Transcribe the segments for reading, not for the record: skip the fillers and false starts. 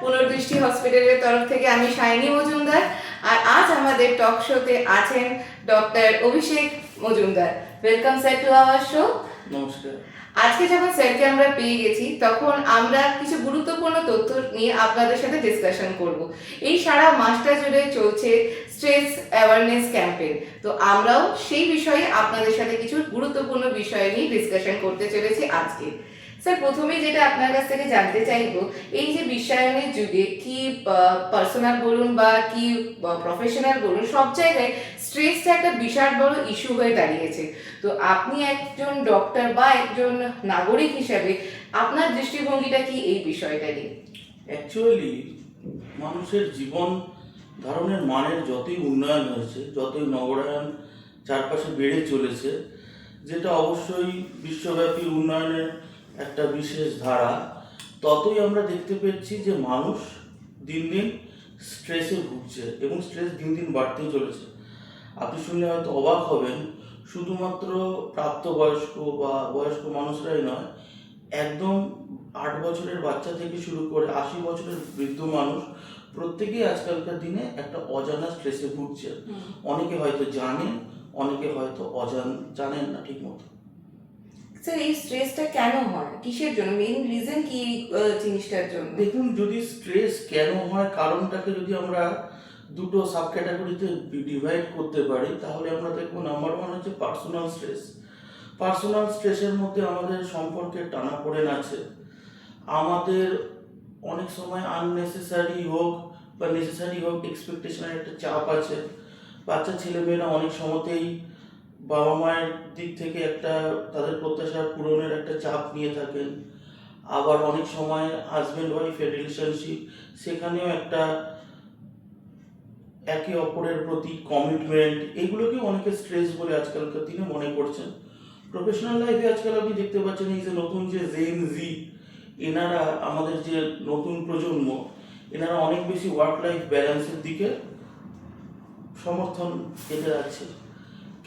পুনর্দৃষ্টি হসপিটালের তরফ থেকে আমি শাইনি মজুমদার। আর আজ আমাদের টক শোতে আছেন doctor Abhishek Majumdar. Welcome sir to our show. নমস্কার। আজকে যখন স্যারকে আমরা পেয়ে গেছি তখন আমরা কিছু গুরুত্বপূর্ণ তথ্য নিয়ে আপনাদের সাথে ডিসকাশন করব। এই সারা মাসটা জুড়ে চলছে স্ট্রেস অ্যাওয়ারনেস ক্যাম্পেইন, তো আমরাও সেই বিষয়ে আপনাদের সাথে কিছু গুরুত্বপূর্ণ বিষয় নিয়ে ডিসকাশন করতে চলেছি আজকে। স্যার, প্রথমেই যেটা আপনার কাছ থেকে জানতে চাইবো, এই যে বিশ্বায়নের যুগে কি পার্সোনাল বলুন বা কি প্রফেশনাল বলুন, সব জায়গায় স্ট্রেসটা একটা বিশাল বড় ইস্যু হয়ে দাঁড়িয়েছে। তো আপনি একজন ডক্টর বা একজন নাগরিক হিসাবে আপনার দৃষ্টিভঙ্গিটা কি এই বিষয়টা নিয়ে? অ্যাকচুয়ালি মানুষের জীবন ধারণের মানের যতই উন্নয়ন হয়েছে, যতই নগরায়ন চারপাশে বেড়ে চলেছে, যেটা অবশ্যই বিশ্বব্যাপী উন্নয়নের একটা বিশেষ ধারা, ততই আমরা দেখতে পেয়েছি যে মানুষ দিন দিন স্ট্রেসে ভুগছে এবং স্ট্রেস দিন দিন বাড়তেই চলেছে। আপনি শুনলে হয়তো অবাক হবেন, শুধুমাত্র প্রাপ্তবয়স্ক বা বয়স্ক মানুষরাই নয়, একদম 8 বছরের বাচ্চা থেকে শুরু করে 80 বছরের বৃদ্ধ মানুষ প্রত্যেকেই আজকালকার দিনে একটা অজানা স্ট্রেসে ভুগছে। অনেকে হয়তো জানেন, অনেকে হয়তো জানেন না ঠিক মতো। স্যার, এই স্ট্রেসটা কেন হয়, কিসের জন্য, মেইন রিজন কি এই জিনিসটার জন্য? দেখুন, যদি স্ট্রেস কেন হয় কারণটাকে যদি আমরা দুটো সাব ক্যাটাগরিতে ডিভাইড করতে পারি, তাহলে আমরা দেখব নাম্বার 1 হচ্ছে পার্সোনাল স্ট্রেস। পার্সোনাল স্ট্রেসের মধ্যে আমাদের সম্পর্কের টানাপোড়েন আছে, আমাদের অনেক সময় আননেসেসারি হোক বা নেসেসারি হোক এক্সপেকটেশনের একটা চাপ আছে। বাচ্চা ছেলেমেয়েরা অনেক সময়তেই বাবা মায়ের দিক থেকে একটা তাদের প্রত্যাশা পূরণের একটা চাপ নিয়ে থাকেন। আবার অনেক সময় হাজব্যান্ড ওয়াইফের রিলেশনশিপ, সেখানেও একটা একে অপরের প্রতি কমিটমেন্ট, এগুলোকে অনেকে স্ট্রেস বলে আজকালকার দিনে মনে করছেন। প্রফেশনাল লাইফে আজকাল আপনি দেখতে পাচ্ছেন এই যে নতুন যে জেন জি, এনারা আমাদের যে নতুন প্রজন্ম, এনারা অনেক বেশি ওয়ার্ক লাইফ ব্যালেন্সের দিকে সমর্থন এদের আছে।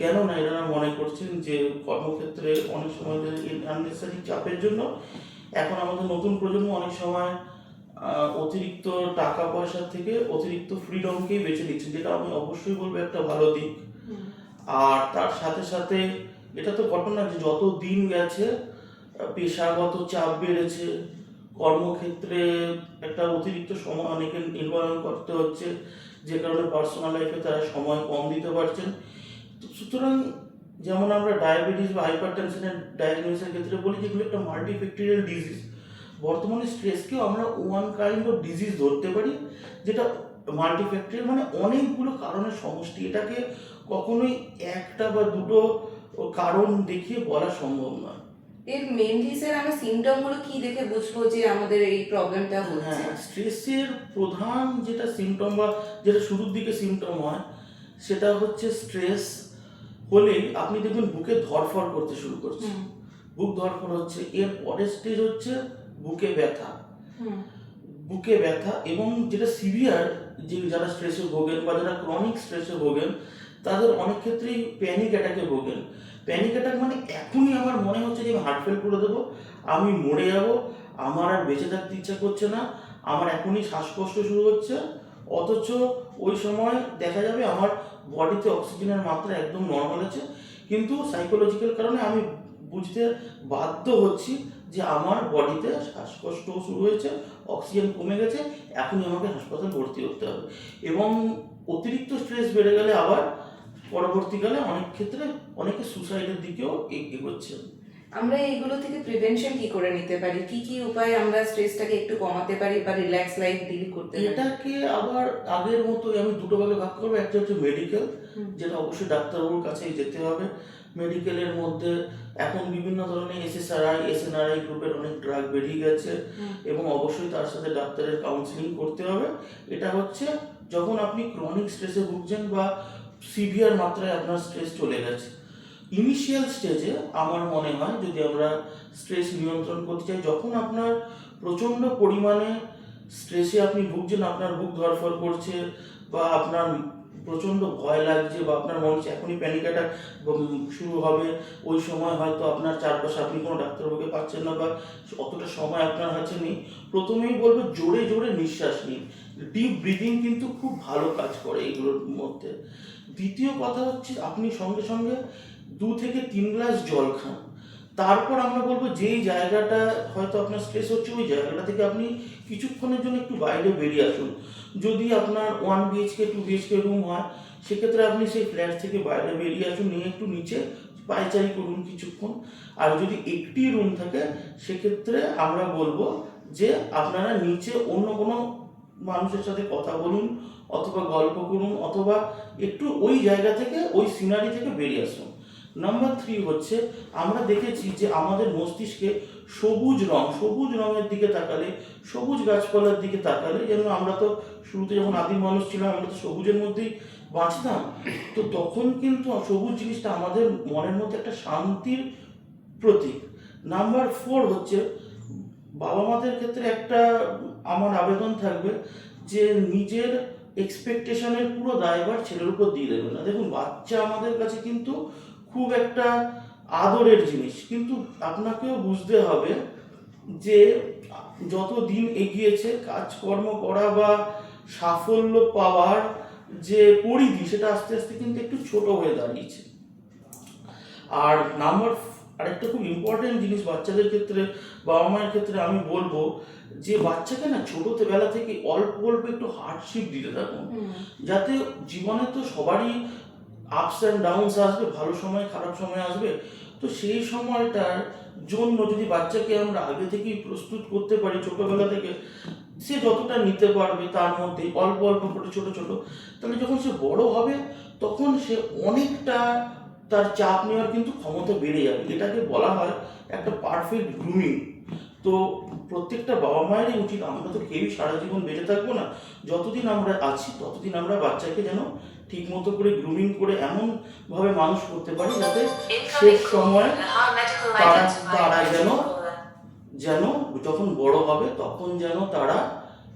কেননা এনারা মনে করছেন যে কর্মক্ষেত্রে অনেক সময় আননেসেসারি চাপের জন্য এখন আমাদের নতুন প্রজন্ম অনেক সময় অতিরিক্ত টাকা পয়সার থেকে অতিরিক্ত ফ্রিডমকেই বেছে নিচ্ছে, যেটা আমি অবশ্যই বলবো একটা ভালো দিক। আর তার সাথে সাথে এটা তো ঘটনা যে যত দিন গেছে পেশাগত চাপ বেড়েছে, কর্মক্ষেত্রে একটা অতিরিক্ত সময় অনেকে নির্বাহন করতে হচ্ছে, যে কারণে পার্সোনাল লাইফে তারা সময় কম দিতে পারছেন। সুতরাং যেমন আমরা ডায়াবেটিস বা হাইপার টেনশনের ডায়াগনোসিসের ক্ষেত্রে বলি যেগুলো একটা মাল্টিফ্যাক্টরিয়াল ডিজিজ, বর্তমানে স্ট্রেসকেও আমরা ওয়ান কাইন্ড অফ ডিজিজ ধরতে পারি, যেটা মাল্টিফ্যাক্টরিয়াল মানে অনেকগুলো কারণের সমষ্টি। এটাকে কখনোই একটা বা দুটো কারণ দেখিয়ে বলা সম্ভব নয়। এর মেইনলি স্যার আমরা সিমটমগুলো কি দেখে বুঝবো যে আমাদের এই প্রবলেমটা হচ্ছে? হ্যাঁ, স্ট্রেসের প্রধান যেটা সিমটম বা যেটা শুরুর দিকে সিমটম হয়, সেটা হচ্ছে স্ট্রেস হলে আপনি দেখবেন বুকে ধড়ফড় করতে শুরু করছে, বুক ধড়ফড় হচ্ছে। এর পরের স্টেজ হচ্ছে বুকে ব্যথা, বুকে ব্যথা এবং যেটা সিভিয়ার, যে যারা স্ট্রেসে ভোগেন বা যারা ক্রনিক স্ট্রেসে ভোগেন, তাদের অনেক ক্ষেত্রেই প্যানিক অ্যাটাকে ভোগেন। প্যানিক অ্যাটাক মানে এখনই আমার মনে হচ্ছে যে আমি হার্ট ফেল করে দেবো, আমি মরে যাব, আমার আর বেঁচে থাকতে ইচ্ছা করছে না, আমার এখনই শ্বাসকষ্ট শুরু হচ্ছে। অথচ ওই সময় দেখা যাবে আমার বডিতে অক্সিজেনের মাত্রা একদম নর্মাল আছে, কিন্তু সাইকোলজিক্যাল কারণে আমি বুঝতে বাধ্য হচ্ছি যে আমার বডিতে শ্বাসকষ্ট শুরু হয়েছে, অক্সিজেন কমে গেছে, এখনই আমাকে হাসপাতালে ভর্তি হতে হবে। এবং অতিরিক্ত স্ট্রেস বেড়ে গেলে আবার পরবর্তীকালে অনেক ক্ষেত্রে অনেকে সুসাইডের দিকেও এগোচ্ছে। আমরা এইগুলো থেকে প্রিভেনশন কি করে নিতে পারি, কি কি উপায়ে আমরা স্ট্রেসটাকে একটু কমাতে পারি বা রিল্যাক্স লাইফ ডিল করতে পারি? এটাকে আবার আগের মতোই আমি দুটো ভাগে ভাগ করবো। একটা হচ্ছে মেডিকেল, যেটা অবশ্যই ডাক্তারবাবুর কাছেই যেতে হবে। মেডিকেলের মধ্যে এখন বিভিন্ন ধরনের এসএসআরআই এসএনআরআই গ্রুপের অনেক ড্রাগ বেরিয়ে গেছে এবং অবশ্যই তার সাথে ডাক্তারের কাউন্সিলিং করতে হবে। এটা হচ্ছে যখন আপনি ক্রনিক স্ট্রেসে ভুগছেন বা সিভিয়ার মাত্রায় আপনার স্ট্রেস চলে গেছে। ইনিশিয়াল স্টেজে আমার মনে হয় যদি আমরা স্ট্রেস নিয়ন্ত্রণ করতে চাই, যখন আপনার প্রচণ্ড পরিমাণে স্ট্রেসে আপনি ভুগছেন, আপনার বুক ধড়ফড় করছে বা আপনার প্রচণ্ড ভয় লাগছে বা আপনার মনে হচ্ছে এখনই প্যানিক অ্যাটাক শুরু হবে, ওই সময় হয়তো আপনার চারপাশে আপনি কোনো ডাক্তারবাবুকে পাচ্ছেন না বা অতটা সময় আপনার কাছে নেই, প্রথমেই বলবো জোরে জোরে নিঃশ্বাস নিন। ডিপ ব্রিদিং কিন্তু খুব ভালো কাজ করে এইগুলোর মধ্যে। দ্বিতীয় কথা হচ্ছে আপনি সঙ্গে সঙ্গে 2 থেকে 3 গ্লাস জল খান। তারপর আমরা বলবো যেই জায়গাটা হয়তো আপনার স্ট্রেস হচ্ছে ওই জায়গাটা থেকে আপনি কিছুক্ষণের জন্য একটু বাইরে বেরিয়ে আসুন। যদি আপনার 1 BHK 2 BHK রুম হয়, সেক্ষেত্রে আপনি সেই ফ্ল্যাট থেকে বাইরে বেরিয়ে আসুন, নিয়ে একটু নিচে পায়চারি করুন কিছুক্ষণ। আর যদি একটি রুম থাকে, সেক্ষেত্রে আমরা বলবো যে আপনারা নিচে অন্য কোনো মানুষের সাথে কথা বলুন, অথবা গল্প করুন, অথবা একটু ওই জায়গা থেকে ওই সিনারি থেকে বেরিয়ে আসুন। নাম্বার 3 হচ্ছে, আমরা দেখেছি যে আমাদের মস্তিষ্কে সবুজ রঙের দিকে তাকালে, সবুজ গাছপালার দিকে তাকালে, যেন আমরা তো শুরুতে যখন আদিম মানুষ ছিলাম আমরা তো সবুজের মধ্যেই বাঁচতাম, তো তখন কিন্তু সবুজ জিনিসটা আমাদের মনের মধ্যে একটা শান্তির প্রতীক। নাম্বার 4 হচ্ছে, বাবা মাদের ক্ষেত্রে একটা আমার আবেদন থাকবে যে নিজের এক্সপেকটেশনের পুরো দায়ভার ছেলের উপর দিয়ে দেবে না। দেখুন, বাচ্চা আমাদের কাছে কিন্তু খুব একটা আদরের জিনিস, কিন্তু আপনাকেও বুঝতে হবে যে যত দিন এগিয়েছে কাজকর্ম করা বা সাফল্য পাওয়ার যে পরিধি, সেটা আস্তে আস্তে কিন্তু একটু ছোট হয়ে দাঁড়িয়েছে। আর আরেকটা খুব ইম্পর্টেন্ট জিনিস বাচ্চাদের ক্ষেত্রে, বাবা মায়ের ক্ষেত্রে আমি বলবো যে বাচ্চাকে না ছোটতে বেলা থেকে অল্প অল্প একটু হার্ডশিপ দিতে থাকুন, যাতে জীবনে তো সবারই আপস অ্যান্ড ডাউনস আসবে, ভালো সময় খারাপ সময় আসবে। তো সেই সময়টার জন্য যদি বাচ্চাকে আমরা আগে থেকেই প্রস্তুত করতে পারি ছোটবেলা থেকে, সে যতটা নিতে পারবে তার মধ্যে অল্প অল্প করে ছোট ছোট, তাহলে যখন সে বড় হবে তখন সে অনেকটা তার চাপ নেওয়ার কিন্তু ক্ষমতা বেড়ে যাবে। এটাকে বলা হয় একটা পারফেক্ট গ্রুমিং। তো প্রত্যেকটা বাবা মায়েরই উচিত, আমরা তো কেউই সারা জীবন বেঁচে থাকবো না, যতদিন আমরা আছি ততদিন আমরা বাচ্চাকে যেন ঠিক মতো করে গ্রুমিং করে এমনভাবে মানুষ করতে পারি যাতে শেষ সময় তারা যেন যখন বড় হবে তখন যেন তারা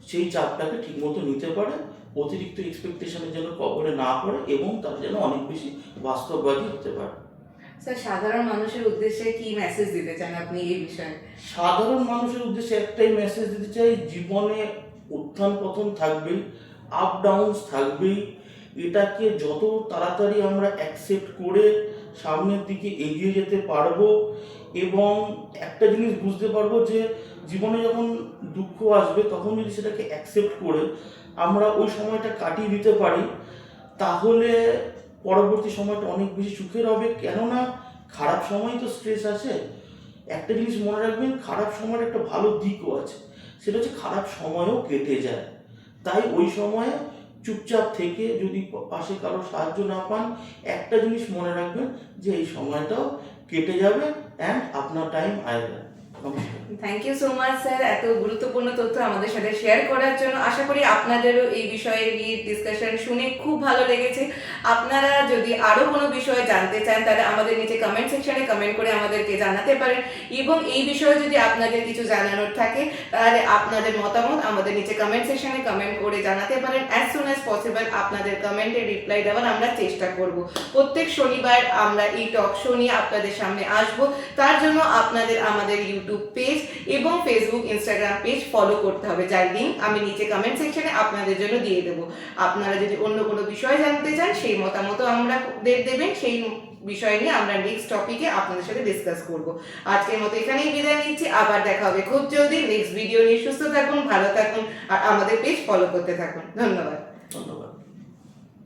সেই চাপটাকে ঠিকমতো নিতে পারে, অতিরিক্ত এক্সপেকটেশনে যেন কবলে না পড়ে, এবং তারা যেন অনেক বেশি বাস্তববাদী হতে পারে। স্যার, সাধারণ মানুষের উদ্দেশ্যে কি মেসেজ দিতে চান আপনি এই বিষয়ে? সাধারণ মানুষের উদ্দেশ্যে একটাই মেসেজ দিতে চাই, জীবনে উত্থান পতন থাকবেই, আপ ডাউনস থাকবেই। এটাকে যত তাড়াতাড়ি আমরা অ্যাকসেপ্ট করে সামনের দিকে এগিয়ে যেতে পারবো, এবং একটা জিনিস বুঝতে পারবো যে জীবনে যখন দুঃখ আসবে তখন যদি সেটাকে অ্যাকসেপ্ট করে আমরা ওই সময়টা কাটিয়ে দিতে পারি, তাহলে পরবর্তী সময়টা অনেক বেশি সুখের হবে। কেননা খারাপ সময় তো স্ট্রেস আছে। একটা জিনিস মনে রাখবেন, খারাপ সময়ের একটা ভালো দিকও আছে, সেটা হচ্ছে খারাপ সময়ও কেটে যায়। তাই ওই সময়ে চুপচাপ থেকে যদি পাশে কারো সাহায্য না পান, একটা জিনিস মনে রাখবেন যে এই সময়টাও কেটে যাবে, অ্যান্ড আপনার টাইম আয়েগা। নমস্কার। Thank you so much sir, এত গুরুত্বপূর্ণ তথ্য আমাদের সাথে শেয়ার করার জন্য। আশা করি আপনাদেরও এই বিষয়ে নিয়ে ডিসকাশন শুনে খুব ভালো লেগেছে। আপনারা যদি আরও কোনো বিষয়ে জানতে চান তাহলে আমাদের নিচে কমেন্ট সেকশনে কমেন্ট করে আমাদেরকে জানাতে পারেন, এবং এই বিষয়ে যদি আপনাদের কিছু জানানোর থাকে তাহলে আপনাদের মতামত আমাদের নিচে কমেন্ট সেকশনে কমেন্ট করে জানাতে পারেন। অ্যাজ সুন অ্যাজ পসিবল আপনাদের কমেন্টে রিপ্লাই দেওয়ার আমরা চেষ্টা করব। প্রত্যেক শনিবার আমরা এই টক শো নিয়ে আপনাদের সামনে আসব। তার জন্য আপনাদের আমাদের ইউটিউব পেজ এবং ফেসবুক ইনস্টাগ্রাম পেজ ফলো করতে হবে, যার লিঙ্ক আমি নিচে কমেন্ট সেকশনে আপনাদের জন্য দিয়ে দেবো। আপনারা যদি অন্য কোনো বিষয় জানতে চান সেই মতামত আমরা দেবেন, সেই বিষয় নিয়ে আমরা নেক্সট টপিকে আপনাদের সাথে ডিসকাস করব। আজকের মতো এখানেই বিদায় নিচ্ছি, আবার দেখা হবে খুব জলদি নেক্সট ভিডিও নিয়ে। সুস্থ থাকুন, ভালো থাকুন, আর আমাদের পেজ ফলো করতে থাকুন। ধন্যবাদ।